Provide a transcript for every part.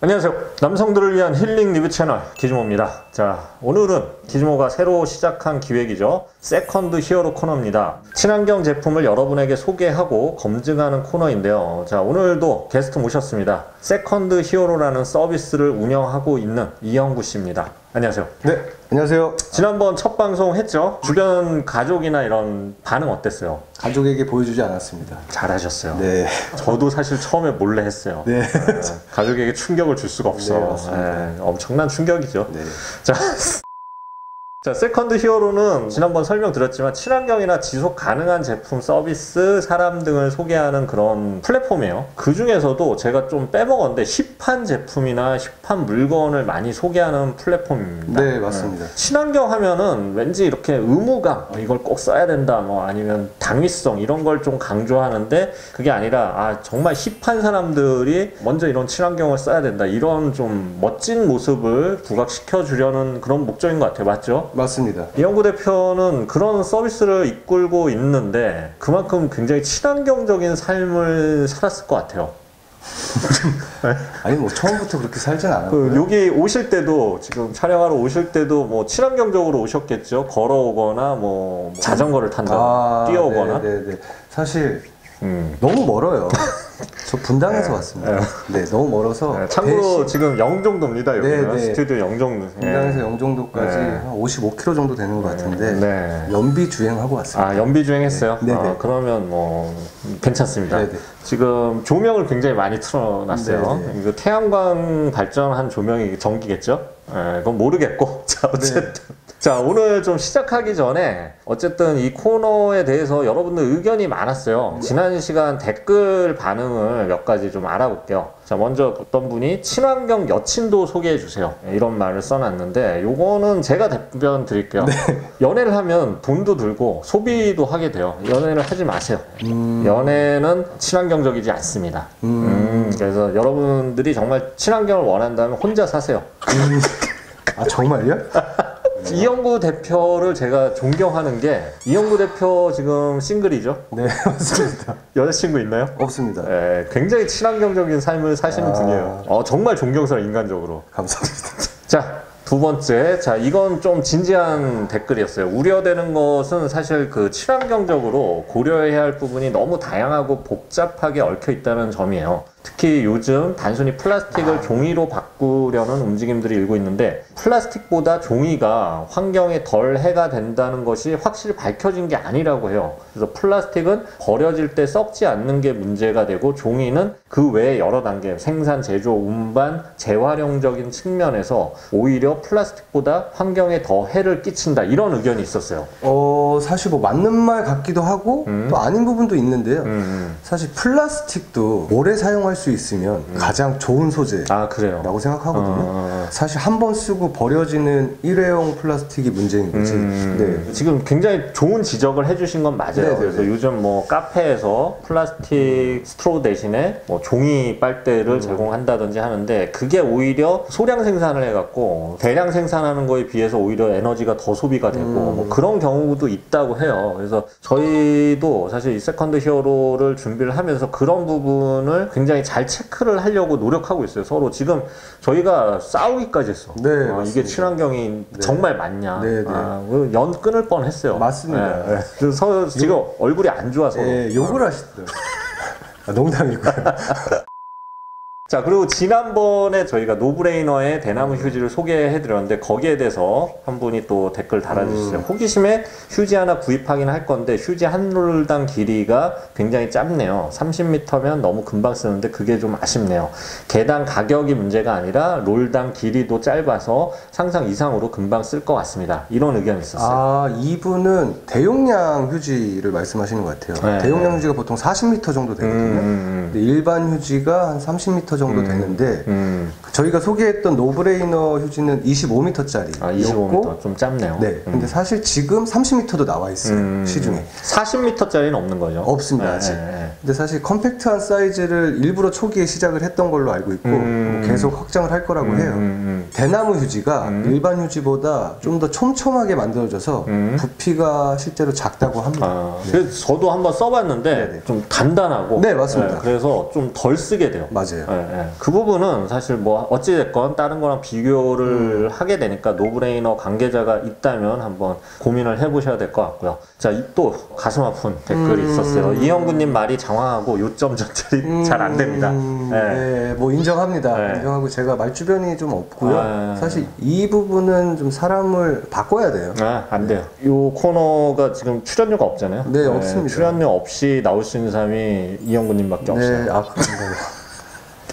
안녕하세요. 남성들을 위한 힐링 리뷰 채널 기즈모입니다. 자, 오늘은 기즈모가 새로 시작한 기획이죠. 세컨드 히어로 코너입니다. 친환경 제품을 여러분에게 소개하고 검증하는 코너인데요. 자, 오늘도 게스트 모셨습니다. 세컨드 히어로라는 서비스를 운영하고 있는 이영구 씨입니다. 안녕하세요. 네, 안녕하세요. 지난번 첫 방송 했죠? 주변 가족이나 이런 반응 어땠어요? 가족에게 보여주지 않았습니다. 잘하셨어요. 네. 저도 사실 처음에 몰래 했어요. 네. 가족에게 충격을 줄 수가 없어. 네, 맞습니다. 엄청난 충격이죠. 네. 자, 세컨드 히어로는 지난번 설명드렸지만 친환경이나 지속 가능한 제품, 서비스, 사람 등을 소개하는 그런 플랫폼이에요. 그 중에서도 제가 좀 빼먹었는데 힙한 제품이나 힙한 물건을 많이 소개하는 플랫폼입니다. 네, 맞습니다. 친환경 하면은 왠지 이렇게 의무감, 이걸 꼭 써야 된다, 뭐 아니면 당위성 이런 걸 좀 강조하는데 그게 아니라 정말 힙한 사람들이 먼저 이런 친환경을 써야 된다, 이런 좀 멋진 모습을 부각시켜 주려는 그런 목적인 것 같아요. 맞죠? 맞습니다. 이영구 대표는 그런 서비스를 이끌고 있는데 그만큼 굉장히 친환경적인 삶을 살았을 것 같아요. 아니 뭐 처음부터 그렇게 살진 않았고요. 여기 오실 때도, 지금 촬영하러 오실 때도 뭐 친환경적으로 오셨겠죠. 걸어오거나 뭐 자전거를 탄다, 뛰어오거나. 네. 사실 너무 멀어요. 저 분당에서 왔습니다. 네, 너무 멀어서. 참고로 지금 영종도입니다. 여기는 스튜디오 영종도. 분당에서 영종도까지 한 55km 정도 되는 것 같은데 연비 주행하고 왔습니다. 연비 주행했어요? 네. 그러면 뭐 괜찮습니다. 네네. 지금 조명을 굉장히 많이 틀어놨어요. 네네. 이거 태양광 발전한 조명이 전기겠죠? 그건 모르겠고. 자, 어쨌든. 자, 오늘 좀 시작하기 전에 어쨌든 이 코너에 대해서 여러분들 의견이 많았어요. 지난 시간 댓글 반응을 몇 가지 좀 알아볼게요. 자, 먼저 어떤 분이 친환경 여친도 소개해 주세요, 이런 말을 써놨는데 요거는 제가 답변 드릴게요. 연애를 하면 돈도 들고 소비도 하게 돼요. 연애를 하지 마세요. 연애는 친환경적이지 않습니다. 그래서 여러분들이 정말 친환경을 원한다면 혼자 사세요. 아, 정말요? 이영구 대표를 제가 존경하는 게, 이영구 대표 지금 싱글이죠? 네, 맞습니다. 여자친구 있나요? 없습니다. 네, 굉장히 친환경적인 삶을 사시는 분이에요. 정말 존경스러워, 인간적으로. 감사합니다. 자, 두 번째. 자, 이건 좀 진지한 댓글이었어요. 우려되는 것은 사실 그 친환경적으로 고려해야 할 부분이 너무 다양하고 복잡하게 얽혀 있다는 점이에요. 특히 요즘 단순히 플라스틱을 종이로 바꾸려는 움직임들이 일고 있는데, 플라스틱보다 종이가 환경에 덜 해가 된다는 것이 확실히 밝혀진 게 아니라고 해요. 그래서 플라스틱은 버려질 때 썩지 않는 게 문제가 되고, 종이는 그 외에 여러 단계, 생산, 제조, 운반, 재활용적인 측면에서 오히려 플라스틱보다 환경에 더 해를 끼친다, 이런 의견이 있었어요. 사실 뭐 맞는 말 같기도 하고 또 아닌 부분도 있는데요. 사실 플라스틱도 오래 사용할 수 있으면 가장 좋은 소재라고 생각하거든요. 사실 한 번 쓰고 버려지는 일회용 플라스틱이 문제인 거지. 네. 지금 굉장히 좋은 지적을 해주신 건 맞아요. 그래서 요즘 뭐 카페에서 플라스틱 스트로우 대신에 뭐 종이 빨대를 제공한다든지 하는데, 그게 오히려 소량 생산을 해갖고 대량 생산하는 거에 비해서 오히려 에너지가 더 소비가 되고 뭐 그런 경우도 있다고 해요. 그래서 저희도 사실 이 세컨드 히어로를 준비를 하면서 그런 부분을 굉장히 잘 체크를 하려고 노력하고 있어요. 서로 지금 저희가 싸우기까지 했어. 이게 친환경이 정말 맞냐. 연 끊을 뻔했어요. 맞습니다. 그래서 지금 얼굴이 안 좋아서. 욕을 하시더라고요. 농담이고요. 자, 그리고 지난번에 저희가 노브레이너의 대나무 휴지를 소개해드렸는데, 거기에 대해서 한 분이 또 댓글 달아주셨어요. 호기심에 휴지 하나 구입하긴 할 건데 휴지 한 롤당 길이가 굉장히 짧네요. 30m면 너무 금방 쓰는데 그게 좀 아쉽네요. 개당 가격이 문제가 아니라 롤당 길이도 짧아서 상상 이상으로 금방 쓸 것 같습니다, 이런 의견이 있었어요. 이분은 대용량 휴지를 말씀하시는 것 같아요. 대용량 휴지가 보통 40m 정도 되거든요. 근데 일반 휴지가 한 30m 정도 되는데 저희가 소개했던 노브레이너 휴지는 25m짜리. 25m 좀 짧네요. 근데 사실 지금 30m도 나와 있어요. 시중에. 40m짜리는 없는 거죠? 없습니다, 아직. 근데 사실 컴팩트한 사이즈를 일부러 초기에 시작을 했던 걸로 알고 있고 계속 확장을 할 거라고 해요. 대나무 휴지가 일반 휴지보다 좀 더 촘촘하게 만들어져서 부피가 실제로 작다고 합니다. 그래서 저도 한번 써봤는데 좀 단단하고. 네, 맞습니다. 그래서 돼서 좀 덜 쓰게 돼요. 맞아요. 그 부분은 사실 뭐 어찌됐건 다른 거랑 비교를 하게 되니까 노브레이너 관계자가 있다면 한번 고민을 해보셔야 될 것 같고요. 자, 또 가슴 아픈 댓글이 있었어요. 이영구님 말이 장황하고 요점 전달이 잘 안 됩니다. 네, 뭐 인정합니다. 인정하고 제가 말 주변이 좀 없고요. 사실 이 부분은 좀 사람을 바꿔야 돼요. 안 돼요. 이 코너가 지금 출연료가 없잖아요. 네, 없습니다. 출연료 없이 나올 수 있는 사람이 이영구님밖에 없어요. 그런가요?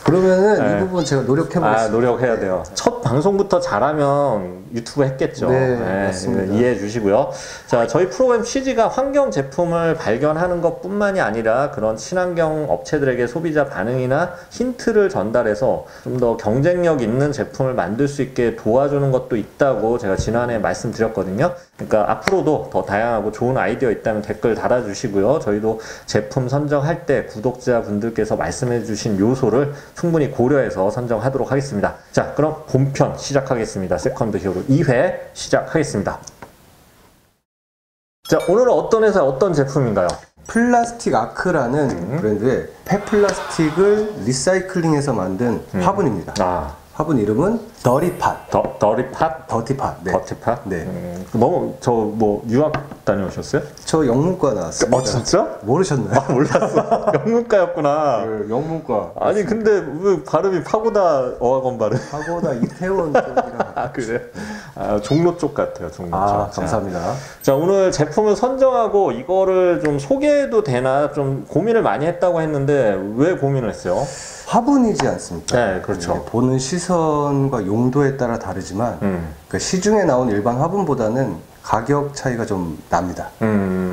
그러면은 이 부분 제가 노력해보겠습니다. 노력해야 돼요. 첫 방송부터 잘하면 유튜브 했겠죠. 맞습니다. 이해해 주시고요. 자, 저희 프로그램 취지가 환경 제품을 발견하는 것 뿐만이 아니라 그런 친환경 업체들에게 소비자 반응이나 힌트를 전달해서 좀 더 경쟁력 있는 제품을 만들 수 있게 도와주는 것도 있다고 제가 지난해 말씀드렸거든요. 그러니까 앞으로도 더 다양하고 좋은 아이디어 있다면 댓글 달아주시고요. 저희도 제품 선정할 때 구독자분들께서 말씀해 주신 요소를 충분히 고려해서 선정하도록 하겠습니다. 자, 그럼 본편 시작하겠습니다. 세컨드 히어로 2회 시작하겠습니다. 자, 오늘은 어떤 회사 어떤 제품인가요? 플라스틱 아크라는 브랜드의 폐플라스틱을 리사이클링해서 만든 화분입니다. 화분 이름은 더리팟. 더리팟? 더티팟. 네. 더티팟? 네. 너무 저 뭐 유학 다녀오셨어요? 저 영문과 나왔습니다. 진짜? 모르셨나요? 몰랐어. 영문과였구나. 네, 영문과. 아니 근데 왜 발음이 파고다 어학원 발음? 파고다 이태원 쪽이라. 그래? 종로 쪽 같아요. 종로 쪽. 감사합니다. 자, 오늘 제품을 선정하고 이거를 좀 소개해도 되나 좀 고민을 많이 했다고 했는데 왜 고민을 했어요? 화분이지 않습니까? 네, 그렇죠. 보는 시선과 용도에 따라 다르지만 그러니까 시중에 나온 일반 화분보다는 가격 차이가 좀 납니다.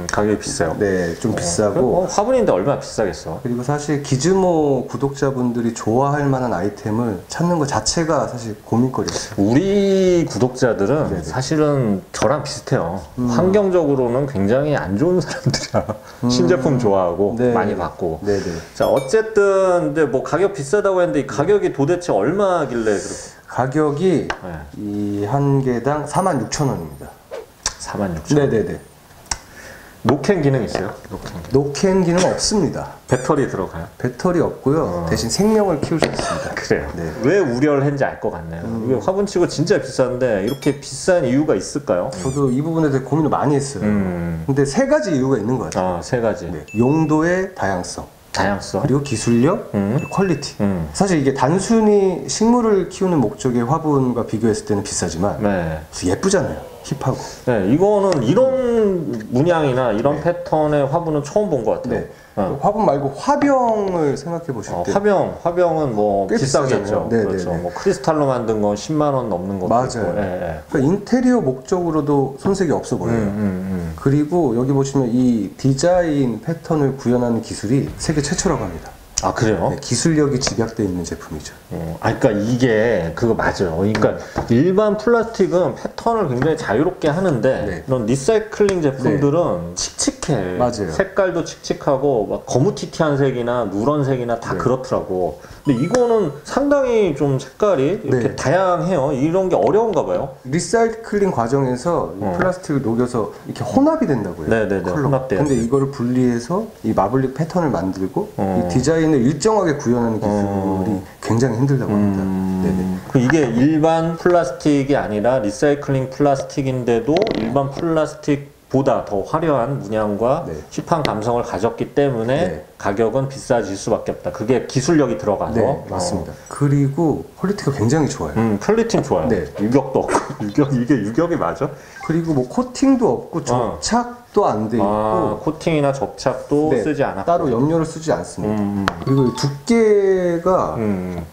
가격이 비싸요. 네, 좀 비싸고. 화분인데 얼마나 비싸겠어. 그리고 사실 기즈모 구독자분들이 좋아할 만한 아이템을 찾는 것 자체가 사실 고민거리였어요. 우리 구독자들은 사실은 저랑 비슷해요. 환경적으로는 굉장히 안 좋은 사람들이야. 신제품 좋아하고 많이 받고. 자, 어쨌든 근데 뭐 가격 비싸다고 했는데 이 가격이 도대체 얼마길래 그렇게? 가격이 이 한 개당 46,000원입니다. 46,000원. 네네네. 노캔 기능 있어요? 노캔 기능 없습니다. 배터리 들어가요? 배터리 없고요. 대신 생명을 키울 수 있습니다. 그래요. 왜 우려를 했는지 알 것 같네요. 이게 화분치고 진짜 비싼데 이렇게 비싼 이유가 있을까요? 저도 이 부분에 대해 고민을 많이 했어요. 근데 세 가지 이유가 있는 것 같아요. 세 가지. 용도의 다양성. 그리고 기술력, 그리고 퀄리티. 사실 이게 단순히 식물을 키우는 목적의 화분과 비교했을 때는 비싸지만 예쁘잖아요. 힙하고. 네, 이거는 이런 문양이나 이런 패턴의 화분은 처음 본 것 같아요. 화분 말고 화병을 생각해 보실 때. 화병은 뭐 비싸겠죠. 그렇죠. 뭐 크리스탈로 만든 건 10만 원 넘는 것도 맞아요. 있고. 그러니까 인테리어 목적으로도 손색이 없어 보여요. 그리고 여기 보시면 이 디자인 패턴을 구현하는 기술이 세계 최초라고 합니다. 그래요? 기술력이 집약되어 있는 제품이죠. 그러니까 이게 그거 맞아요. 그러니까 일반 플라스틱은 패턴을 굉장히 자유롭게 하는데 이런 리사이클링 제품들은 칙칙해. 맞아요. 색깔도 칙칙하고 막 거무튀튀한 색이나 누런색이나 다 그렇더라고. 근데 이거는 상당히 좀 색깔이 이렇게 다양해요. 이런 게 어려운가 봐요. 리사이클링 과정에서 이 플라스틱을 녹여서 이렇게 혼합이 된다고요. 혼합돼요. 근데 이거를 분리해서 이 마블링 패턴을 만들고 이 디자인을 일정하게 구현하는 기술이 굉장히 힘들다고 합니다. 이게 일반 플라스틱이 아니라 리사이클링 플라스틱인데도 일반 플라스틱보다 더 화려한 문양과 힙한 감성을 가졌기 때문에 가격은 비싸질 수밖에 없다. 그게 기술력이 들어가서. 맞습니다. 그리고 퀄리티가 굉장히 좋아요. 퀄리티는 좋아요. 유격도 없고. 이게 유격이 맞아? 그리고 뭐 코팅도 없고 접착도 안 돼 있고 코팅이나 접착도 쓰지 않았고 따로 염료를 쓰지 않습니다. 그리고 두께가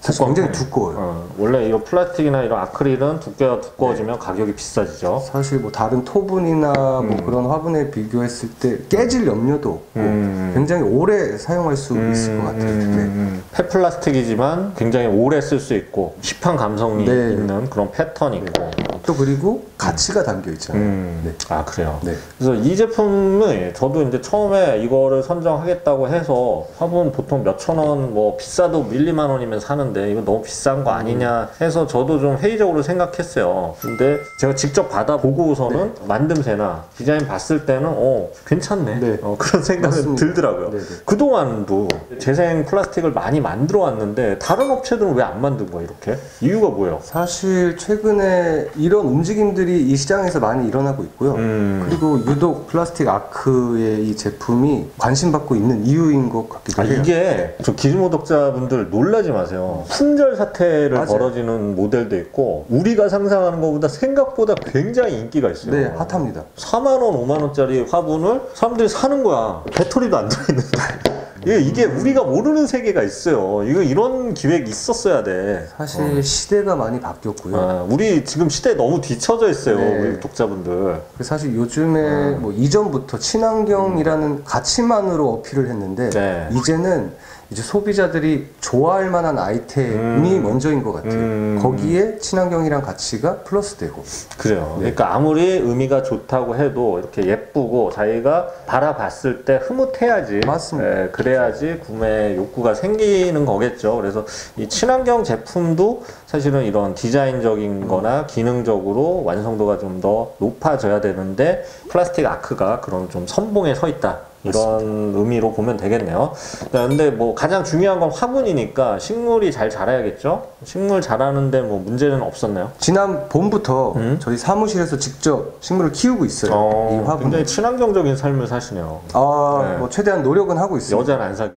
사실 굉장히 두꺼워요. 원래 이런 플라스틱이나 이런 아크릴은 두께가 두꺼워지면 가격이 비싸지죠. 사실 뭐 다른 토분이나 뭐 그런 화분에 비교했을 때 깨질 염료도 없고 굉장히 오래 사용할 수 있을 것 같아요. 폐플라스틱이지만 굉장히 오래 쓸 수 있고 힙한 감성이 있는 그런 패턴이 있고 또 그리고 가치가 담겨 있잖아요. 네. 아, 그래요? 네. 그래서 이 제품을 저도 이제 처음에 이거를 선정하겠다고 해서 화분 보통 몇천 원, 뭐 비싸도 1, 2만 원이면 사는데 이거 너무 비싼 거 아니냐 해서 저도 좀 회의적으로 생각했어요. 근데 제가 직접 받아보고서는 만듦새나 디자인 봤을 때는 괜찮네. 그런 생각이 들더라고요. 그동안도 재생 플라스틱을 많이 만들어 왔는데 다른 업체들은 왜 안 만든 거예요, 이렇게? 이유가 뭐예요? 사실 최근에 이런 움직임들이 이 시장에서 많이 일어나고 있고요. 그리고 유독 플라스틱 아크의 이 제품이 관심받고 있는 이유인 것 같기도 해요. 이게 저 기즈모독자분들 놀라지 마세요. 품절 사태를 벌어지는 모델도 있고 우리가 상상하는 것보다 생각보다 굉장히 인기가 있어요. 네, 핫합니다. 4만 원, 5만 원짜리 화분을 사람들이 사는 거야. 배터리도 안 들어있는데. 이게 우리가 모르는 세계가 있어요. 이런 기획이 있었어야 돼. 사실 시대가 많이 바뀌었고요. 우리 지금 시대에 너무 뒤처져 있어요. 우리 독자분들. 사실 요즘에 뭐 이전부터 친환경이라는 가치만으로 어필을 했는데 이제는 이제 소비자들이 좋아할 만한 아이템이 먼저인 것 같아요. 거기에 친환경이란 가치가 플러스되고. 그래요. 그러니까 아무리 의미가 좋다고 해도 이렇게 예쁘고 자기가 바라봤을 때 흐뭇해야지. 맞습니다. 그래야지 구매 욕구가 생기는 거겠죠. 그래서 이 친환경 제품도 사실은 이런 디자인적인 거나 기능적으로 완성도가 좀 더 높아져야 되는데 플라스틱 아크가 그런 좀 선봉에 서 있다. 이런 의미로 보면 되겠네요. 근데 뭐 가장 중요한 건 화분이니까 식물이 잘 자라야겠죠? 식물 자라는데 뭐 문제는 없었나요? 지난 봄부터 저희 사무실에서 직접 식물을 키우고 있어요. 이 화분. 굉장히 친환경적인 삶을 사시네요. 뭐 최대한 노력은 하고 있어요. 여자는 안 사.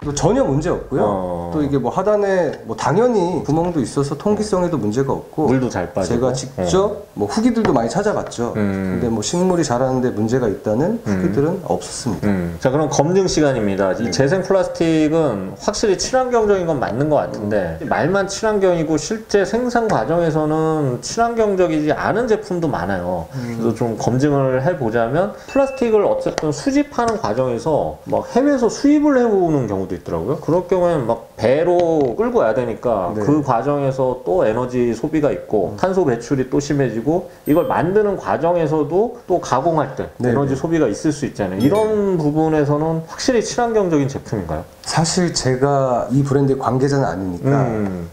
또 전혀 문제 없고요. 또 이게 뭐 하단에 뭐 당연히 구멍도 있어서 통기성에도 문제가 없고 물도 잘 빠지고 제가 직접 뭐 후기들도 많이 찾아봤죠. 근데 뭐 식물이 자라는데 문제가 있다는 후기들은 없었습니다. 자, 그럼 검증 시간입니다. 이 재생 플라스틱은 확실히 친환경적인 건 맞는 것 같은데 말만 친환경이고 실제 생산 과정에서는 친환경적이지 않은 제품도 많아요. 그래서 좀 검증을 해보자면 플라스틱을 어쨌든 수집하는 과정에서 막 해외에서 수입을 해오는 경우도 있더라고요. 그럴 경우에는 막 배로 끌고 와야 되니까 그 과정에서 또 에너지 소비가 있고 탄소 배출이 또 심해지고 이걸 만드는 과정에서도 또 가공할 때 에너지 소비가 있을 수 있잖아요. 이런 부분에서는 확실히 친환경적인 제품인가요? 사실 제가 이 브랜드의 관계자는 아니니까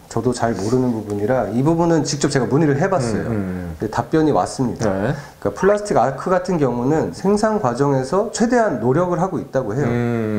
저도 잘 모르는 부분이라 이 부분은 직접 제가 문의를 해봤어요. 답변이 왔습니다. 그러니까 플라스틱 아크 같은 경우는 생산 과정에서 최대한 노력을 하고 있다고 해요.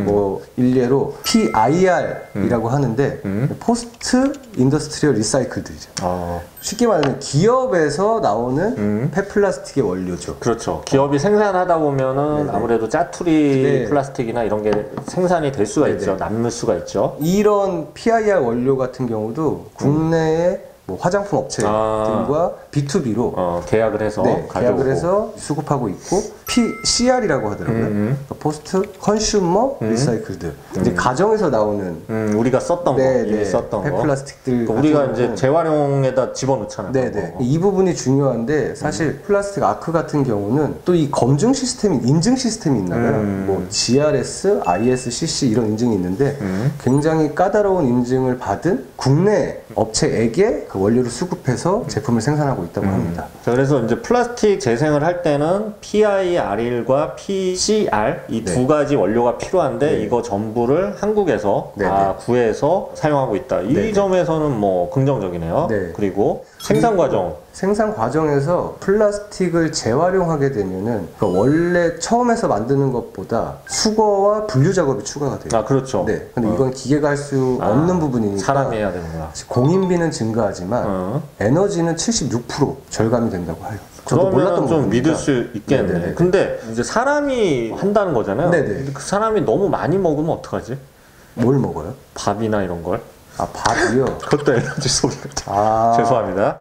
뭐 일례로 PIR이라고 하는데 포스트 인더스트리얼 리사이클드죠. 쉽게 말하면 기업에서 나오는 폐플라스틱의 원료죠. 그렇죠. 기업이 생산하다 보면은 아무래도 짜투리 플라스틱이나 이런 게 생산이 될 수가 있죠. 남을 수가 있죠. 이런 PIR 원료 같은 경우도 국내에 뭐 화장품 업체들과 B2B로 계약을 해서 계약을 해서 수급하고 있고 PCR이라고 하더라고요. 그러니까 포스트 컨슈머 리사이클드. 이제 가정에서 나오는 우리가 썼던 거, 이미 썼던 거. 폐플라스틱들. 그러니까 우리가 이제 재활용에다 집어넣잖아요. 이 부분이 중요한데 사실 플라스틱 아크 같은 경우는 또 이 검증 시스템이 인증 시스템이 있나 봐요. 뭐 GRS, ISCC 이런 인증이 있는데 굉장히 까다로운 인증을 받은 국내 업체에게 그 원료를 수급해서 제품을 생산하고 있다고 합니다. 자, 그래서 이제 플라스틱 재생을 할 때는 PIR과 PCR 이 두 가지 원료가 필요한데 이거 전부를 한국에서 다 구해서 사용하고 있다. 이 점에서는 뭐 긍정적이네요. 그리고 생산 과정. 생산 과정에서 플라스틱을 재활용하게 되면은 원래 처음에서 만드는 것보다 수거와 분류 작업이 추가가 돼요. 그렇죠. 근데 이건 기계가 할 수 없는 부분이니까 사람이 해야 되는구나. 공인비는 증가하지만 에너지는 76% 절감이 된다고 해요. 저도 몰랐던 좀 부분이니까. 믿을 수 있겠네. 근데 이제 사람이 한다는 거잖아요. 근데 그 사람이 너무 많이 먹으면 어떡하지? 뭘 먹어요? 밥이나 이런 걸? 밥이요? 그것도 에너지 소비가 죄송합니다.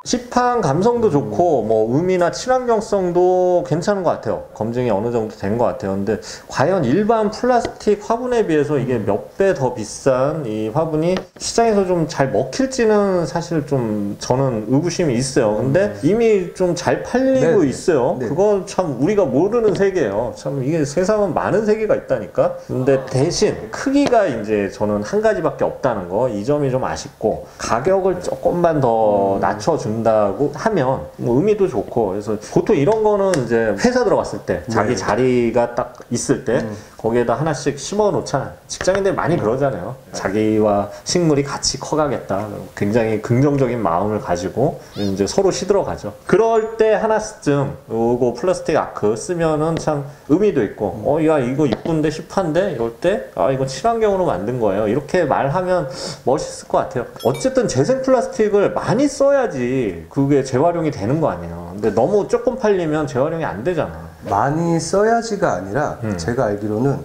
시판 감성도 좋고 뭐 의미나 친환경성도 괜찮은 것 같아요. 검증이 어느 정도 된 것 같아요. 근데 과연 일반 플라스틱 화분에 비해서 이게 몇 배 더 비싼 이 화분이 시장에서 좀 잘 먹힐지는 사실 좀 저는 의구심이 있어요. 근데 이미 좀 잘 팔리고 있어요. 그건 참 우리가 모르는 세계예요. 참 이게 세상은 많은 세계가 있다니까. 근데 대신 크기가 이제 저는 한 가지밖에 없다는 거, 이 점이 좀 아쉽고 가격을 조금만 더 낮춰준 된다고 하면 뭐 의미도 좋고, 그래서 보통 이런 거는 이제 회사 들어갔을 때 자기 네. 자리가 딱 있을 때 거기에다 하나씩 심어 놓잖아요. 직장인들 많이 그러잖아요. 자기와 식물이 같이 커가겠다. 굉장히 긍정적인 마음을 가지고 이제 서로 시들어가죠. 그럴 때 하나쯤 요거 플라스틱 아크 쓰면은 참 의미도 있고, 야 이거 이쁜데 힙한데 이럴 때 이거 친환경으로 만든 거예요. 이렇게 말하면 멋있을 것 같아요. 어쨌든 재생 플라스틱을 많이 써야지 그게 재활용이 되는 거 아니에요. 근데 너무 조금 팔리면 재활용이 안 되잖아. 많이 써야지가 아니라 제가 알기로는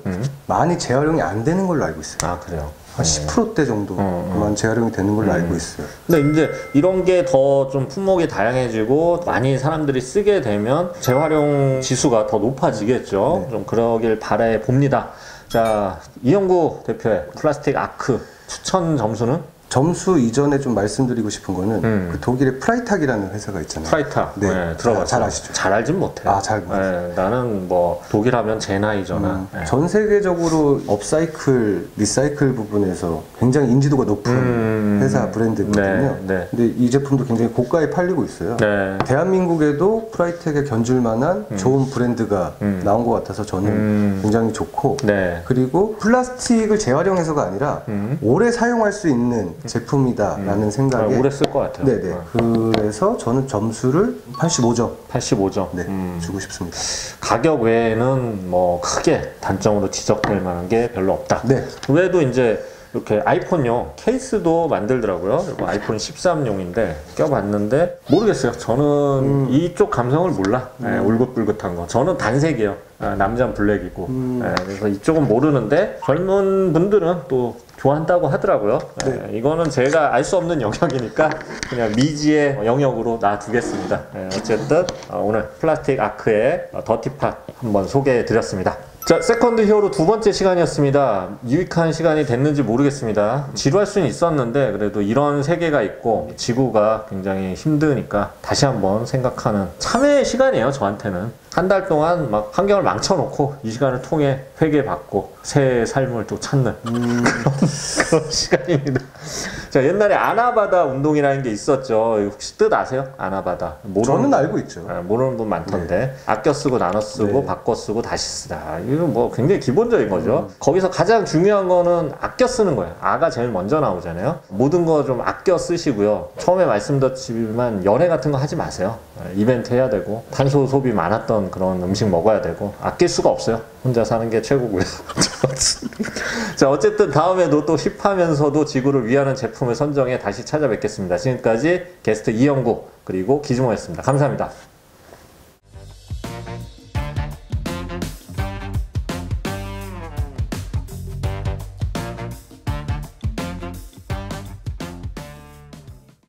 많이 재활용이 안 되는 걸로 알고 있어요. 아 그래요? 한 10%대 정도만 재활용이 되는 걸로 알고 있어요. 근데 이제 이런 게 더 좀 품목이 다양해지고 많이 사람들이 쓰게 되면 재활용 지수가 더 높아지겠죠. 좀 그러길 바라 봅니다. 자, 이영구 대표의 플라스틱 아크 추천 점수는? 점수 이전에 좀 말씀드리고 싶은 거는 그 독일의 프라이탁이라는 회사가 있잖아요. 프라이탁. 네, 들어봤어요. 잘 아시죠? 잘 알진 못해요. 잘 모르겠어요. 네, 나는 뭐 독일 하면 제나이저나. 전 세계적으로 업사이클, 리사이클 부분에서 굉장히 인지도가 높은 회사 브랜드거든요. 네. 근데 이 제품도 굉장히 고가에 팔리고 있어요. 네. 대한민국에도 프라이텍에 견줄 만한 좋은 브랜드가 나온 것 같아서 저는 굉장히 좋고, 네. 그리고 플라스틱을 재활용해서가 아니라 오래 사용할 수 있는 제품이다라는 생각에 오래 쓸 것 같아요. 네네. 그래서 저는 점수를 85점 85점. 네, 주고 싶습니다. 가격 외에는 뭐 크게 단점으로 지적될 만한 게 별로 없다. 네. 그 외에도 이제 이렇게 아이폰용 케이스도 만들더라고요. 이거 아이폰 13용인데 껴봤는데 모르겠어요. 저는 이쪽 감성을 몰라. 네, 울긋불긋한 거. 저는 단색이에요. 남자는 블랙이고. 네, 그래서 이쪽은 모르는데 젊은 분들은 또 좋아한다고 하더라고요. 네, 이거는 제가 알 수 없는 영역이니까 그냥 미지의 영역으로 놔두겠습니다. 네, 어쨌든 오늘 플라스틱 아크의 더티팟 한번 소개해 드렸습니다. 자, 세컨드 히어로 두 번째 시간이었습니다. 유익한 시간이 됐는지 모르겠습니다. 지루할 수는 있었는데 그래도 이런 세계가 있고 지구가 굉장히 힘드니까 다시 한번 생각하는 참회의 시간이에요. 저한테는 한 달 동안 막 환경을 망쳐놓고 이 시간을 통해 회개받고 새 삶을 또 찾는 그런 시간입니다. 자, 옛날에 아나바다 운동이라는 게 있었죠. 혹시 뜻 아세요? 아나바다. 저는 알고 있죠. 모르는 분 많던데. 네. 아껴 쓰고 나눠 쓰고 바꿔 쓰고 다시 쓰다. 이거 뭐 굉장히 기본적인 거죠. 거기서 가장 중요한 거는 아껴 쓰는 거예요. 아가 제일 먼저 나오잖아요. 모든 거 좀 아껴 쓰시고요. 처음에 말씀드렸지만 연애 같은 거 하지 마세요. 이벤트 해야 되고 탄소 소비 많았던 그런 음식 먹어야 되고 아낄 수가 없어요. 혼자 사는 게 최고고요. 자, 어쨌든 다음에도 또 힙하면서도 지구를 위하는 제품을 선정해 다시 찾아뵙겠습니다. 지금까지 게스트 이영구 그리고 기준호였습니다. 감사합니다.